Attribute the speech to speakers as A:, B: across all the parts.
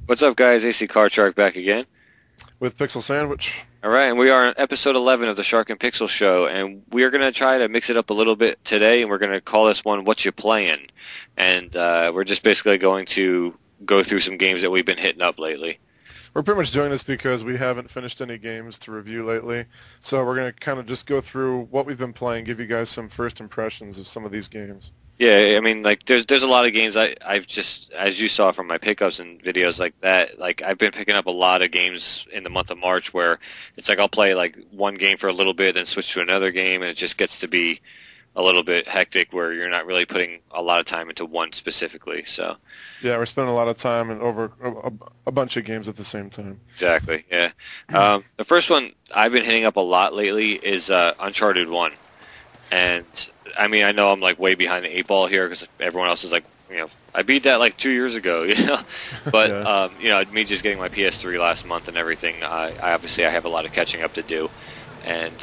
A: What's up, guys? AC Card Shark back again.
B: With Pixel Sandwich.
A: All right, and we are on episode 11 of the Shark and Pixel Show, and we are going to try to mix it up a little bit today, and we're going to call this one "Whatcha Playin," and we're just basically going to go through some games that we've been hitting up lately.
B: We're pretty much doing this because we haven't finished any games to review lately, so we're going to kind of just go through what we've been playing, give you guys some first impressions of some of these games.
A: Yeah, I mean, like, there's a lot of games I've just, as you saw from my pickups and videos like that, like, I've been picking up a lot of games in the month of March where it's like I'll play, like, one game for a little bit, then switch to another game, and it just gets to be a little bit hectic where you're not really putting a lot of time into one specifically, so.
B: Yeah, we're spending a lot of time and over a bunch of games at the same time.
A: Exactly, yeah. The first one I've been hitting up a lot lately is Uncharted 1. And, I mean, I know I'm, like, way behind the eight ball here because everyone else is like, you know, I beat that, like, 2 years ago, you know? But,
B: Yeah.
A: you know, me just getting my PS3 last month and everything, I obviously I have a lot of catching up to do. And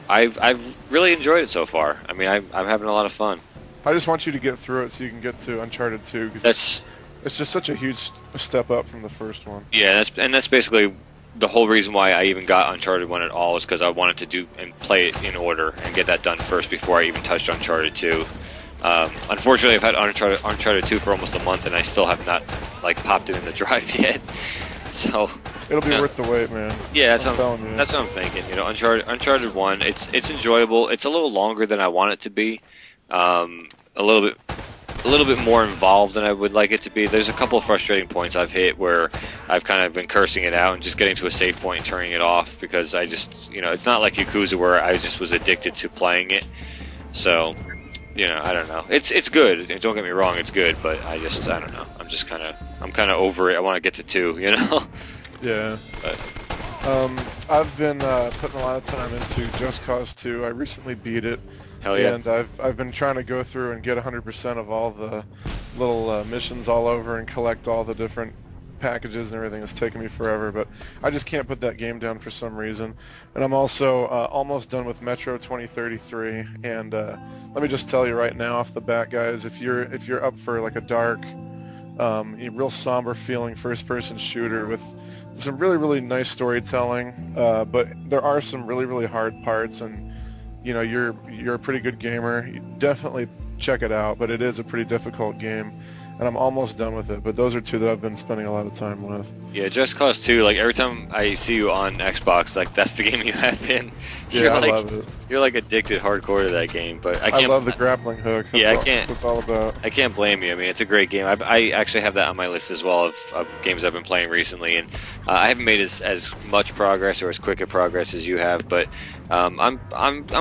A: I've really enjoyed it so far. I mean, I'm having a lot of fun.
B: I just want you to get through it so you can get to Uncharted 2, because it's just such a huge step up from the first one.
A: Yeah, that's basically the whole reason why I even got Uncharted 1 at all, is because I wanted to do and play it in order and get that done first before I even touched Uncharted 2. Unfortunately, I've had Uncharted 2 for almost a month, and I still have not, like, popped it in the drive yet. So
B: It'll be worth the wait, man.
A: yeah,
B: I'm telling you.
A: that's what I'm thinking. You know, Uncharted 1, it's enjoyable. It's a little longer than I want it to be. A little bit more involved than I would like it to be. There's a couple of frustrating points I've hit where I've kind of been cursing it out and just getting to a safe point and turning it off because I just, you know, it's not like Yakuza where I just was addicted to playing it. So, you know, I don't know. It's good. Don't get me wrong, it's good, but I don't know. I'm kind of over it. I want to get to 2, you know?
B: Yeah.
A: But,
B: I've been putting a lot of time into Just Cause 2. I recently beat it.
A: hell yeah.
B: And I've been trying to go through and get 100% of all the little missions all over and collect all the different packages and everything. It's taken me forever, but I just can't put that game down for some reason. And I'm also almost done with Metro 2033. And let me just tell you right now off the bat, guys, if you're up for like a dark, real somber feeling first-person shooter with some really, really nice storytelling, but there are some really, really hard parts, and you know, you're a pretty good gamer, you definitely check it out, but it is a pretty difficult game, and I'm almost done with it, but those are two that I've been spending a lot of time with.
A: Yeah, Just Cause 2, like, every time I see you on Xbox, like, that's the game you have in.
B: Yeah, I love it.
A: You're, like, addicted hardcore to that game, but
B: I love the grappling hook.
A: Yeah,
B: That's what it's all about.
A: I can't blame you. I mean, it's a great game. I actually have that on my list as well of games I've been playing recently, and I haven't made as much progress or as quick a progress as you have, but I'm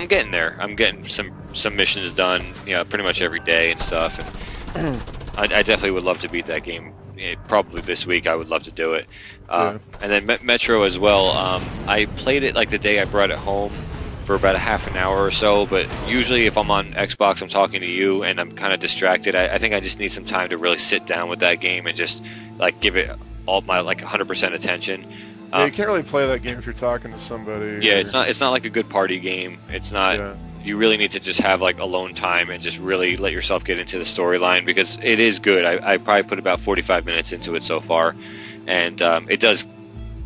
A: getting there. I'm getting some missions done, you know, pretty much every day and stuff, and I definitely would love to beat that game. Probably this week I would love to do it.
B: Yeah.
A: And then Metro as well. I played it like the day I brought it home for about a half an hour or so, but usually if I'm on Xbox I'm talking to you and I'm kind of distracted. I think I just need some time to really sit down with that game and just like give it all my like 100% attention.
B: Yeah, you can't really play that game if you're talking to somebody.
A: Yeah, it's not like a good party game. It's not.
B: Yeah.
A: You really need to just have like alone time and just really let yourself get into the storyline because it is good. I probably put about 45 minutes into it so far, and it does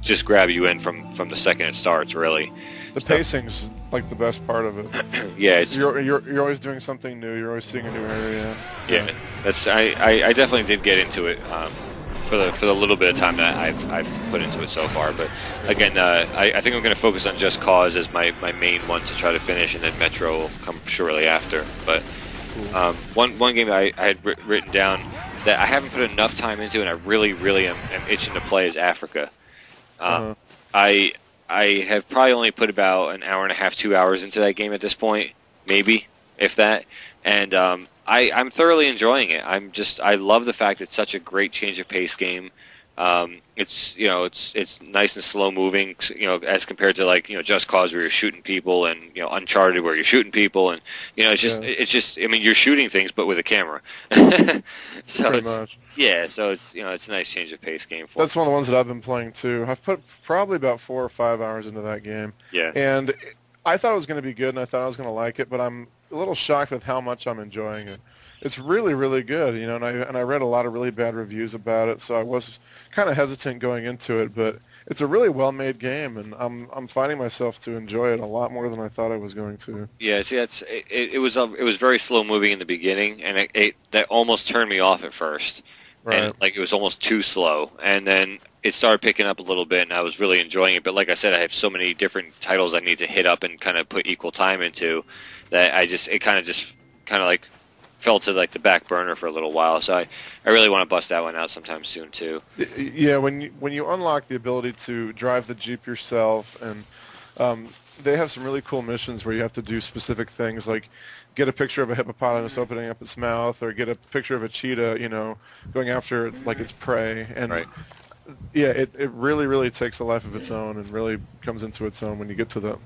A: just grab you in from the second it starts. Really,
B: The pacing's like the best part of it.
A: yeah, it's
B: You're always doing something new. You're always seeing a new area.
A: yeah. That's I definitely did get into it for the little bit of time that I've put into it so far. But again, I think I'm going to focus on Just Cause as my main one to try to finish, and then Metro will come shortly after. But one game I had written down that I haven't put enough time into, and I really am itching to play is Africa. I have probably only put about an hour and a half, 2 hours into that game at this point, maybe, if that. And I'm thoroughly enjoying it. I love the fact it's such a great change of pace game. It's it's nice and slow moving, you know, as compared to like, you know, Just Cause where you're shooting people, and, you know, Uncharted where you're shooting people, and, you know, it's just I mean, you're shooting things but with a camera. So
B: Pretty much.
A: yeah, so it's, you know, it's a nice change of pace game for
B: That's one of the ones that I've been playing too. I've put probably about 4 or 5 hours into that game.
A: Yeah.
B: And I thought it was going to be good, and I thought I was going to like it, but I'm a little shocked with how much I'm enjoying it. it's really, really good, you know, and I read a lot of really bad reviews about it, so I was kind of hesitant going into it, but it's a really well-made game, and I'm finding myself to enjoy it a lot more than I thought I was going to.
A: Yeah, see, it was very slow moving in the beginning, and that almost turned me off at first, and
B: Right.
A: like it was almost too slow, and then it started picking up a little bit, and I was really enjoying it. But like I said, I have so many different titles I need to hit up and kind of put equal time into that it kind of like fell to like the back burner for a little while. So I really want to bust that one out sometime soon too.
B: Yeah, when you unlock the ability to drive the Jeep yourself, and they have some really cool missions where you have to do specific things like get a picture of a hippopotamus opening up its mouth, or get a picture of a cheetah, you know, going after like its prey. And
A: Right.
B: yeah, it really, really takes a life of its own and really comes into its own when you get to that.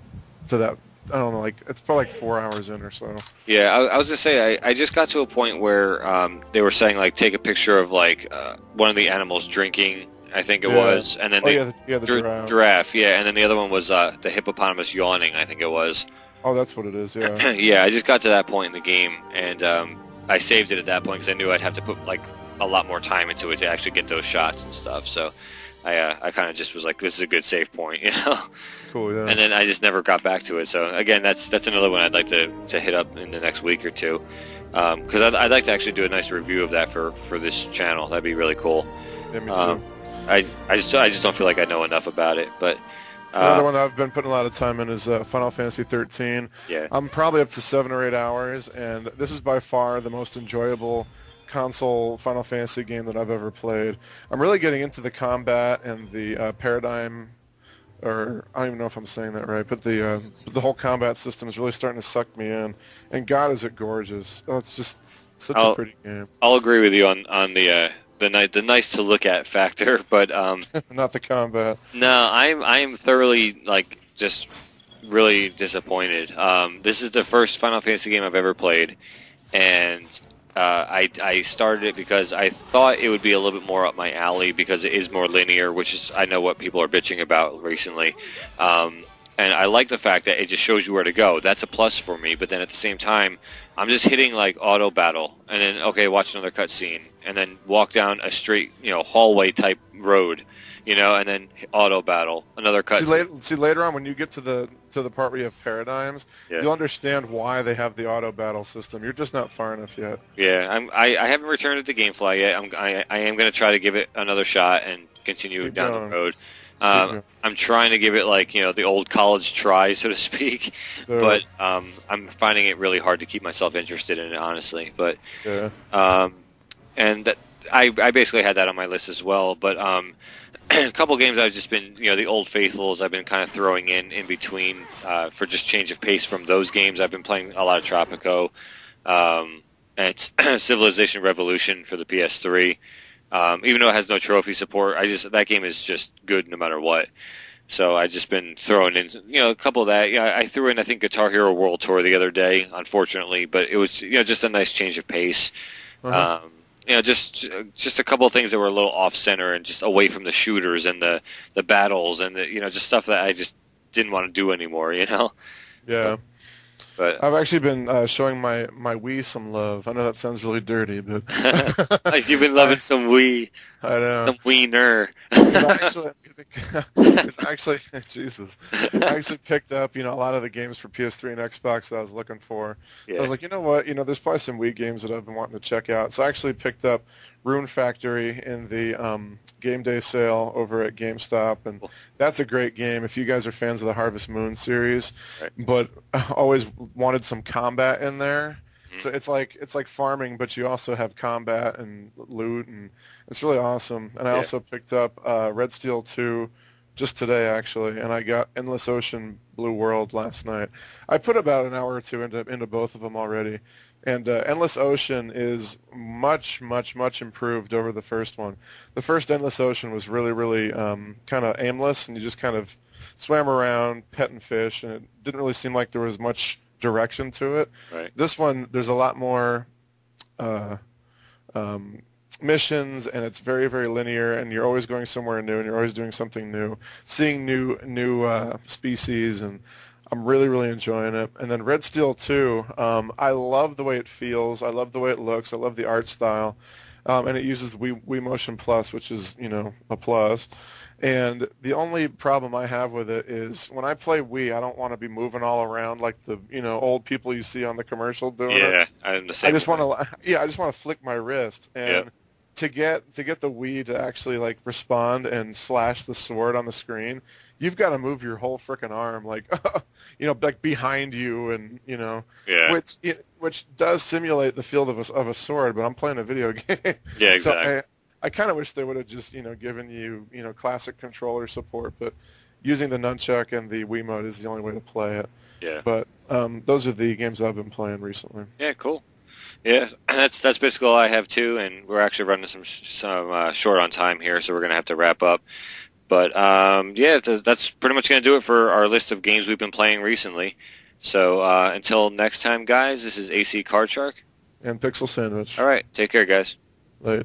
B: I don't know, like it's probably like 4 hours in or so.
A: Yeah, I was gonna say I just got to a point where they were saying like take a picture of like one of the animals drinking, I think it
B: Yeah.
A: was, and then
B: The giraffe.
A: giraffe, yeah, and then the other one was the hippopotamus yawning, I think it was.
B: Oh, that's what it is. Yeah.
A: Yeah, I just got to that point in the game, and I saved it at that point because I knew I'd have to put like a lot more time into it to actually get those shots and stuff. So I kind of just was like, this is a good save point, you know.
B: Cool. Yeah.
A: And then I just never got back to it. So again, that's another one I'd like to hit up in the next week or two, because I'd like to actually do a nice review of that for this channel. That'd be really cool.
B: Yeah, me too.
A: I just don't feel like I know enough about it. But
B: Another one that I've been putting a lot of time in is Final Fantasy 13.
A: yeah,
B: I'm probably up to 7 or 8 hours, and this is by far the most enjoyable console Final Fantasy game that I've ever played. I'm really getting into the combat and the paradigm, or I don't even know if I'm saying that right, but the whole combat system is really starting to suck me in. And God, is it gorgeous! Oh, it's just such a pretty game.
A: I'll agree with you on the nice to look at factor, but
B: Not the combat.
A: no, I'm thoroughly like just really disappointed. This is the first Final Fantasy game I've ever played, and I started it because I thought it would be a little bit more up my alley because it is more linear, which is I know what people are bitching about recently. And I like the fact that it just shows you where to go. That's a plus for me. But then at the same time, I'm just hitting like auto battle, and then okay, watch another cutscene, and then walk down a straight hallway type road, and then auto battle another cutscene.
B: See later on when you get to the part where you have paradigms,
A: Yeah.
B: you'll understand why they have the auto battle system. You're just not far enough yet.
A: Yeah, I haven't returned it to GameFly yet. I am going to try to give it another shot and continue
B: Keep
A: down
B: going.
A: the road.
B: going.
A: I'm trying to give it like the old college try, so to speak,
B: Yeah.
A: but I'm finding it really hard to keep myself interested in it, honestly. But
B: Yeah.
A: and that I basically had that on my list as well. But a couple games I've just been the old faithfuls I've been kind of throwing in between for just change of pace from those games. I've been playing a lot of Tropico and Civilization Revolution for the PS3. Even though it has no trophy support, that game is just good no matter what. So I've just been throwing in, a couple of that. Yeah, I threw in, I think, Guitar Hero World Tour the other day, unfortunately, but it was, just a nice change of pace.
B: Uh-huh.
A: Just a couple of things that were a little off center and just away from the shooters and the battles and the, just stuff that I just didn't want to do anymore.
B: Yeah.
A: But
B: I've actually been showing my Wii some love. I know that sounds really dirty, but
A: you've been loving some Wii,
B: I know.
A: some Wiener.
B: It's actually Jesus. I actually picked up, a lot of the games for PS3 and Xbox that I was looking for. So I was like, you know what? There's probably some Wii games that I've been wanting to check out. So I actually picked up Rune Factory in the Game Day sale over at GameStop, and that's a great game if you guys are fans of the Harvest Moon series,
A: Right.
B: but always wanted some combat in there. So it's like farming, but you also have combat and loot, and it's really awesome. And I also picked up Red Steel 2 just today, actually, and I got Endless Ocean Blue World last night. I put about an hour or two into both of them already, and Endless Ocean is much, much, much improved over the first one. The first Endless Ocean was really, really kind of aimless, and you just kind of swam around, petting fish, and it didn't really seem like there was much direction to it.
A: Right.
B: This one, there's a lot more missions, and it's very, very linear, and you're always going somewhere new, and you're always doing something new, seeing new species, and I'm really, really enjoying it. And then Red Steel 2, I love the way it feels. I love the way it looks. I love the art style. And it uses Wii Motion Plus, which is, a plus. And the only problem I have with it is when I play Wii, I don't want to be moving all around like the, old people you see on the commercial doing it.
A: Yeah, I'm the same.
B: I just want to, I just want to flick my wrist. And
A: Yep.
B: to get the Wii to actually like respond and slash the sword on the screen, you've got to move your whole frickin' arm, like like behind you, and
A: Yeah.
B: which does simulate the field of a sword. But I'm playing a video game.
A: Yeah, exactly.
B: So I kind of wish they would have just given you classic controller support, but using the nunchuck and the Wiimote is the only way to play it.
A: Yeah.
B: But those are the games I've been playing recently.
A: Yeah, cool. Yeah, that's basically all I have too, and we're actually running some short on time here, so we're gonna have to wrap up. But yeah, that's pretty much gonna do it for our list of games we've been playing recently. So until next time, guys, this is AC Card Shark.
B: And Pixel Sandwich.
A: All right, take care, guys.
B: Later.